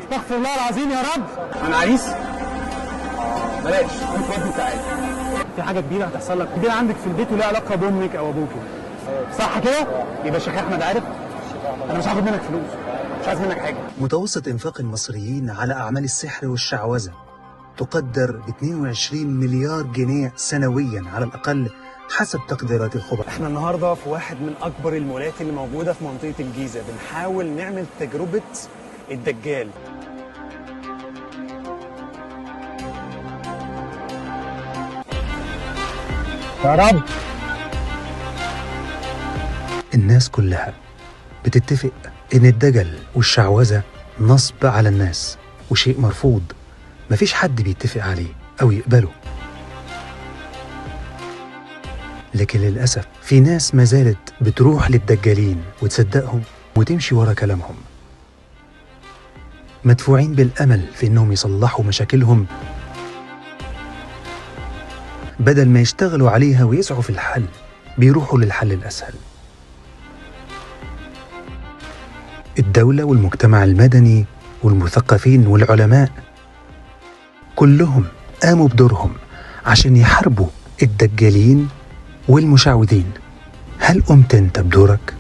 استغفر الله العظيم يا رب. انا عريس؟ بلاش، انت وانت تعالى. في حاجه كبيره هتحصل لك، كبيره عندك في البيت ولها علاقه بامك او ابوك، صح كده؟ يبقى الشيخ احمد عارف. انا مش هاخد منك فلوس، مش عايز منك حاجه. متوسط إنفاق المصريين على أعمال السحر والشعوذة تقدر ب 22 مليار جنيه سنويا على الأقل حسب تقديرات الخبراء. احنا النهارده في واحد من اكبر المولات اللي موجوده في منطقه الجيزه، بنحاول نعمل تجربه الدجال. يا رب. الناس كلها بتتفق إن الدجل والشعوذة نصب على الناس وشيء مرفوض، مفيش حد بيتفق عليه أو يقبله. لكن للأسف في ناس ما زالت بتروح للدجالين وتصدقهم وتمشي ورا كلامهم، مدفوعين بالأمل في إنهم يصلحوا مشاكلهم بدل ما يشتغلوا عليها ويسعوا في الحل، بيروحوا للحل الأسهل. الدولة والمجتمع المدني والمثقفين والعلماء كلهم قاموا بدورهم عشان يحاربوا الدجالين والمشعوذين. هل قمت انت بدورك؟